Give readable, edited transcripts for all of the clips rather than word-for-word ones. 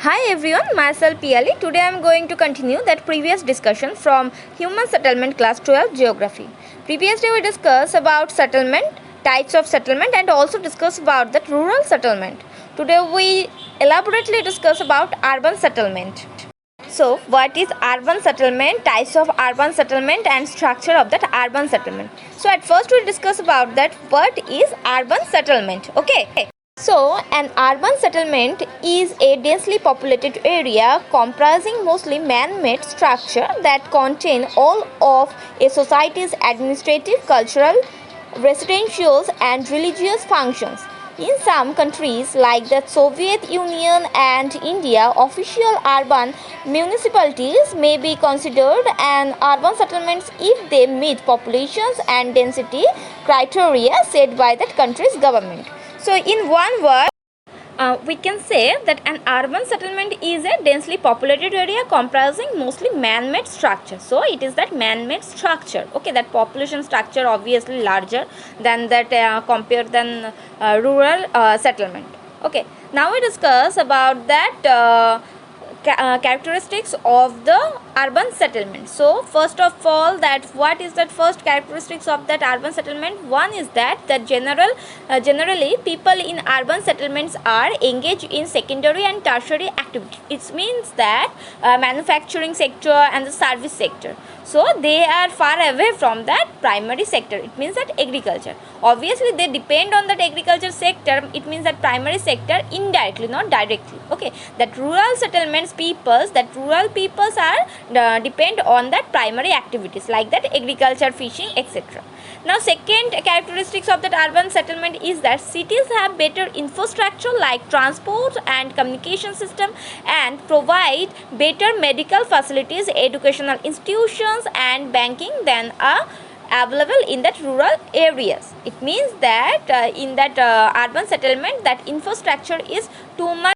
Hi everyone, myself Piali. Today I am going to continue that previous discussion from Human Settlement Class 12 Geography. Previously we discussed about settlement, types of settlement and also discussed about that rural settlement. Today we elaborately discuss about urban settlement. So what is urban settlement, types of urban settlement and structure of that urban settlement. So at first we discuss about that what is urban settlement. Okay. So, an urban settlement is a densely populated area comprising mostly man-made structure that contain all of a society's administrative, cultural, residential and religious functions. In some countries like the Soviet Union and India, official urban municipalities may be considered an urban settlements if they meet populations and density criteria set by that country's government. So in one word, we can say that an urban settlement is a densely populated area comprising mostly man-made structure. So it is that man-made structure. Okay, that population structure obviously larger than that compared than rural settlement. Okay, now we discuss about that characteristics of the urban settlement. So first of all, that what is that first characteristics of that urban settlement? One is that generally people in urban settlements are engaged in secondary and tertiary activity. It means that manufacturing sector and the service sector. So they are far away from that primary sector. It means that agriculture. Obviously they depend on that agriculture sector. It means that primary sector indirectly, not directly. Okay, that rural settlements rural peoples are depend on that primary activities like that agriculture, fishing, etc. Now second characteristics of that urban settlement is that cities have better infrastructure like transport and communication system and provide better medical facilities, educational institutions and banking than are available in that rural areas. It means that in that urban settlement that infrastructure is too much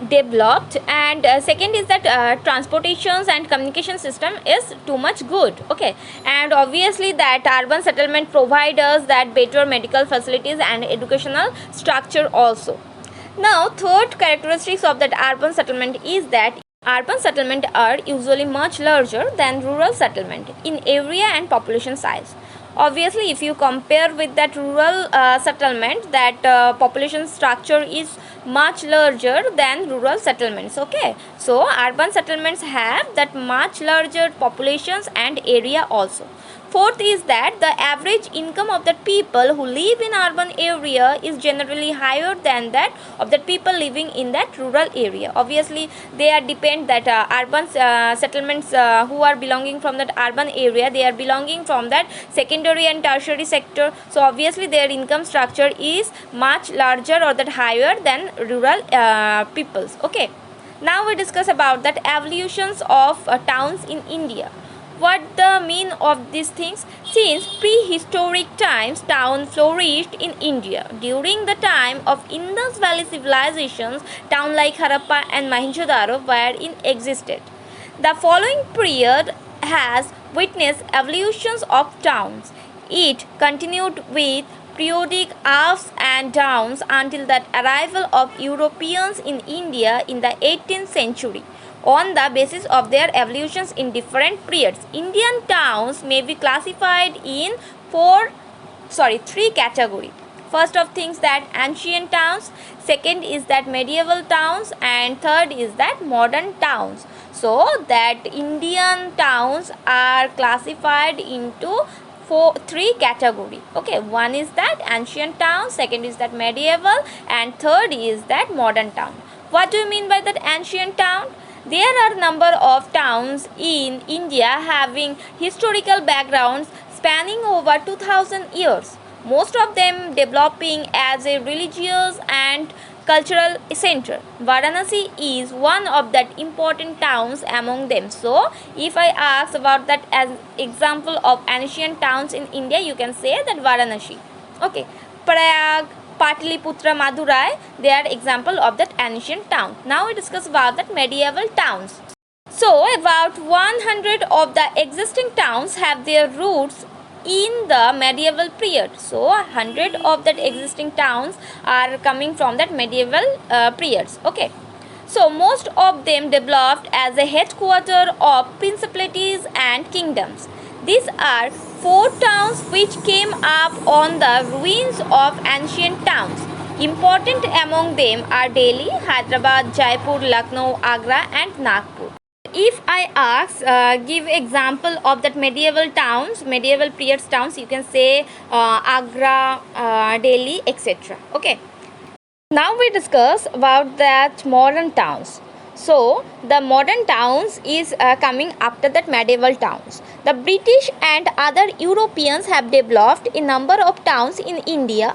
developed, and second is that transportations and communication system is too much good. Okay, and obviously that urban settlement provide us that better medical facilities and educational structure also. Now third characteristics of that urban settlement is that urban settlement are usually much larger than rural settlement in area and population size. Obviously if you compare with that rural settlement, that population structure is much larger than rural settlements. Okay, so urban settlements have that much larger populations and area also. Fourth is that the average income of the people who live in urban area is generally higher than that of the people living in that rural area. Obviously they are depend that urban settlements who are belonging from that urban area, they are belonging from that secondary and tertiary sector. So obviously their income structure is much larger or that higher than rural peoples. Okay, now we discuss about that evolutions of towns in India. What the mean of these things? Since prehistoric times, town flourished in India. During the time of Indus Valley civilizations, towns like Harappa and Mohenjo-daro were in existence. The following period has witnessed evolutions of towns. It continued with periodic ups and downs until the arrival of Europeans in India in the 18th century. On the basis of their evolutions in different periods, Indian towns may be classified in three categories. First of things that ancient towns, second is that medieval towns, and third is that modern towns. So that Indian towns are classified into three category. Okay, one is that ancient town, second is that medieval, and third is that modern town. What do you mean by that ancient town? There are number of towns in India having historical backgrounds spanning over 2000 years, most of them developing as a religious and cultural center. Varanasi is one of that important towns among them. So if I ask about that as example of ancient towns in India, you can say that Varanasi. Okay, Prayag, Pataliputra, Madurai, they are example of that ancient town. Now we discuss about that medieval towns. So about 100 of the existing towns have their roots in the medieval period. So 100 of that existing towns are coming from that medieval periods. Okay, So So most of them developed as a headquarter of principalities and kingdoms. These are four towns which came up on the ruins of ancient towns. Important among them are Delhi, Hyderabad, Jaipur, Lucknow, Agra and Nagpur. If I ask, give example of that medieval towns, medieval period towns, you can say Agra, Delhi, etc. Okay. Now we discuss about that modern towns. So the modern towns is coming after that medieval towns. The British and other Europeans have developed a number of towns in India,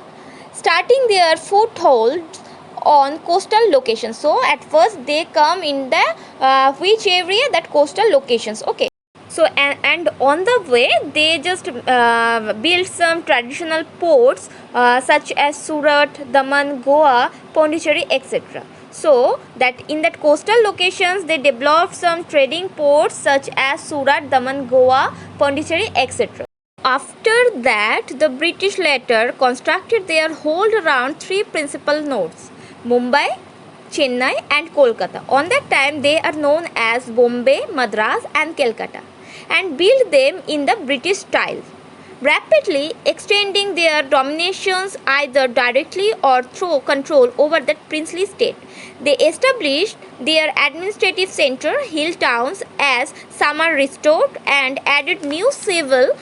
starting their footholds on coastal locations. So at first they come in the which area, that coastal locations. Okay. So and on the way they just built some traditional ports such as Surat, Daman, Goa, Pondicherry, etc. So that in that coastal locations they developed some trading ports such as Surat, Daman, Goa, Pondicherry, etc. After that, the British later constructed their hold around three principal nodes: Mumbai, Chennai and Kolkata. On that time they are known as Bombay, Madras and Calcutta, and built them in the British style, rapidly extending their dominations either directly or through control over that princely state. They established their administrative center, hill towns, as summer restored, and added new civil,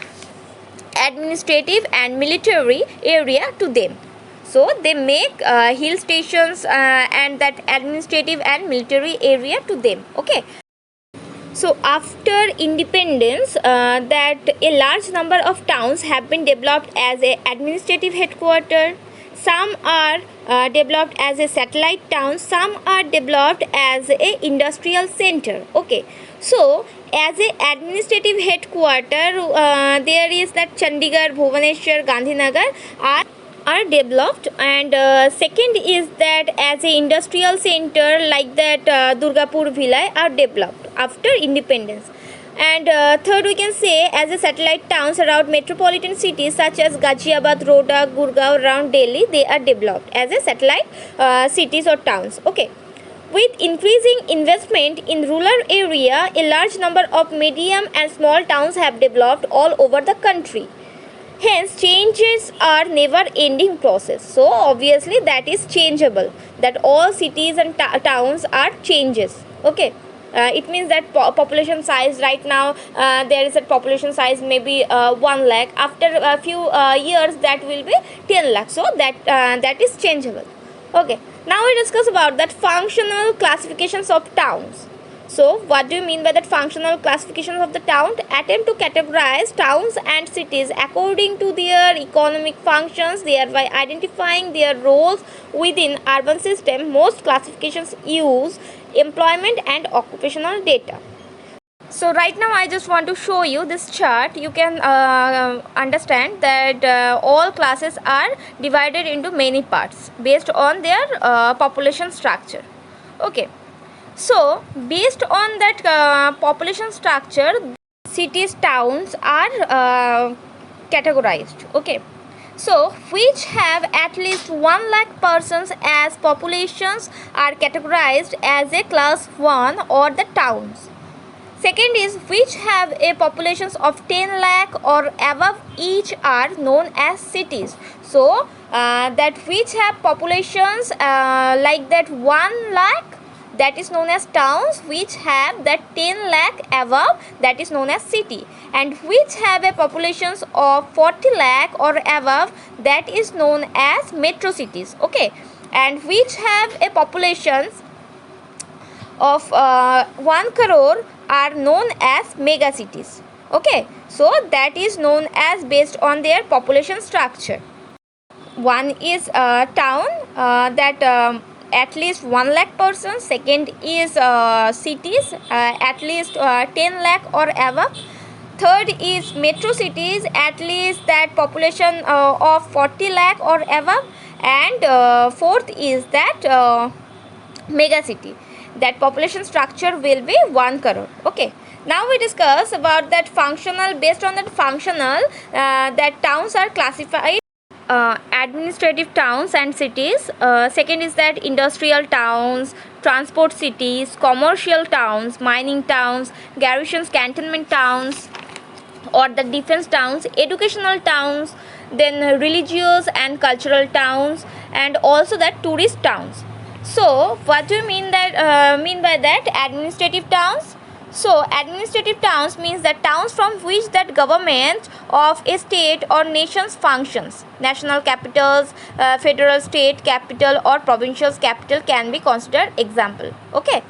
administrative and military area to them. So they make hill stations and that administrative and military area to them. Okay. So after independence, that a large number of towns have been developed as a administrative headquarter. Some are developed as a satellite town. Some are developed as a industrial center. Okay. So as a administrative headquarter, there is that Chandigarh, Bhubaneswar, Gandhinagar are developed, and second is that as a industrial center like that Durgapur, Bhilai are developed after independence. And third we can say as a satellite towns around metropolitan cities such as Ghaziabad, Roda, Gurgaon around Delhi, they are developed as a satellite cities or towns. Okay. With increasing investment in rural area, a large number of medium and small towns have developed all over the country. Hence, changes are never ending process. So, obviously that is changeable. That all cities and towns are changes. Okay. It means that population size right now, there is a population size maybe 1 lakh. After a few years that will be 10 lakh. So, that is changeable. Okay. Now we discuss about that functional classifications of towns. So, what do you mean by that functional classifications of the town? Attempt to categorize towns and cities according to their economic functions, thereby identifying their roles within urban system. Most classifications use employment and occupational data. So right now I just want to show you this chart. You can understand that all classes are divided into many parts based on their population structure. Okay. So based on that population structure, cities, towns are categorized. Okay. So which have at least 1 lakh persons as populations are categorized as a class 1 or the towns. Second is which have a populations of 10 lakh or above each are known as cities. So that which have populations like that 1 lakh, that is known as towns. Which have that 10 lakh above, that is known as city. And which have a populations of 40 lakh or above, that is known as metro cities. Okay. And which have a populations of 1 crore are known as mega cities. Okay. So that is known as based on their population structure. One is town that at least 1 lakh persons. Second is cities at least 10 lakh or above. Third is metro cities, at least that population of 40 lakh or above. And fourth is that mega city, that population structure will be 1 crore. Okay. Now we discuss about that functional. Based on that functional, that towns are classified administrative towns and cities. Second is that industrial towns, transport cities, commercial towns, mining towns, garrisons, cantonment towns, or the defense towns, educational towns, then religious and cultural towns, and also that tourist towns. So what do you mean by that? Administrative towns. So administrative towns means that towns from which that government of a state or nation's functions. National capitals, federal state capital or provincial capital can be considered example. Okay.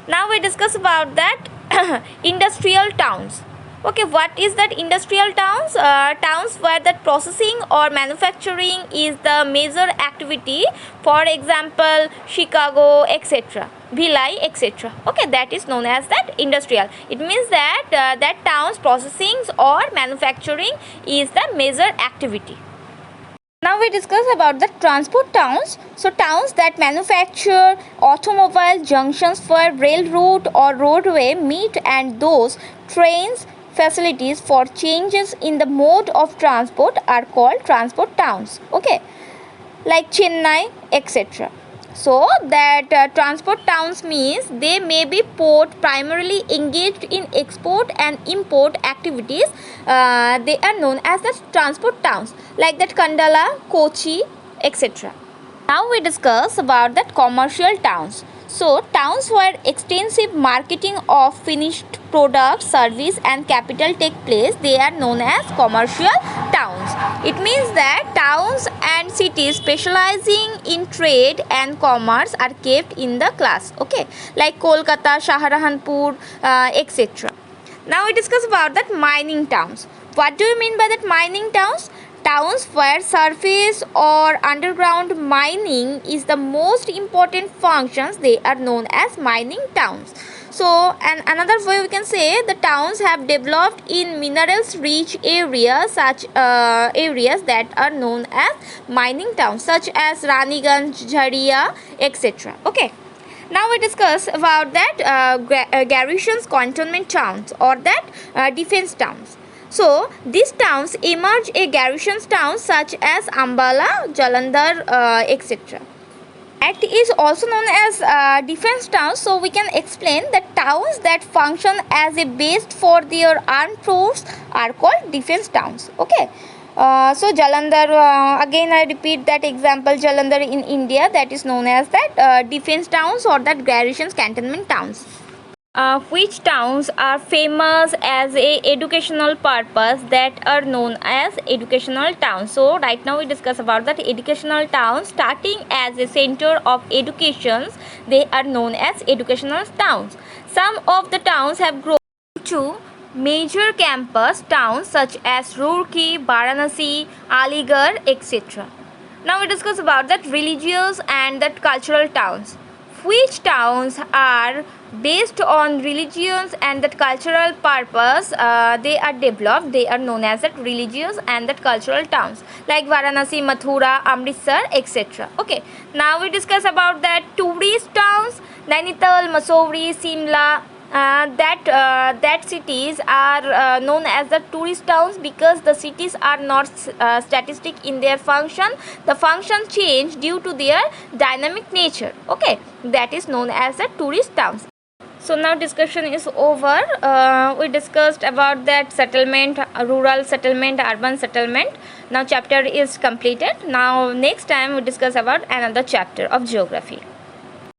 Now we discuss about that industrial towns. Okay, what is that industrial towns? Towns where that processing or manufacturing is the major activity. For example, Chicago, etc. Bhilai, etc. Okay, that is known as that industrial. It means that that towns processing or manufacturing is the major activity. Now we discuss about the transport towns. So towns that manufacture automobile junctions for railroad or roadway meet and those trains facilities for changes in the mode of transport are called transport towns. Okay, like Chennai, etc. So that transport towns means they may be port primarily engaged in export and import activities. They are known as the transport towns, like that Kandala, Kochi, etc. Now we discuss about that commercial towns. So towns where extensive marketing of finished products, service and capital take place, they are known as commercial towns. It means that towns and cities specializing in trade and commerce are kept in the class. Okay, like Kolkata, Saharanpur, etc. Now we discuss about that mining towns. What do you mean by that mining towns? Towns where surface or underground mining is the most important functions, they are known as mining towns. So, and another way we can say the towns have developed in minerals rich areas, such areas that are known as mining towns, such as Raniganj, Jharia, etc. Okay. Now we discuss about that garrisons, cantonment towns, or that defense towns. So these towns emerge a garrison towns such as Ambala, Jalandhar, etc. It is also known as defense towns. So we can explain that towns that function as a base for their armed force are called defense towns. Okay. So Jalandhar, again I repeat that example, Jalandhar in India, that is known as that defense towns or that garrisons, cantonment towns. Which towns are famous as a educational purpose, that are known as educational towns. So right now we discuss about that educational towns starting as a center of educations, they are known as educational towns. Some of the towns have grown to major campus towns such as Roorkee, Varanasi, Aligarh, etc. Now we discuss about that religious and that cultural towns. Which towns are based on religions and that cultural purpose, they are developed, they are known as that religious and that cultural towns, like Varanasi, Mathura, Amritsar, etc. Okay, now we discuss about that tourist towns, Nainital, Mussoorie, Simla. That cities are known as the tourist towns because the cities are not static in their function. The function change due to their dynamic nature. Okay, that is known as the tourist towns. So now discussion is over. We discussed about that settlement, rural settlement, urban settlement. Now chapter is completed. Now next time we discuss about another chapter of geography.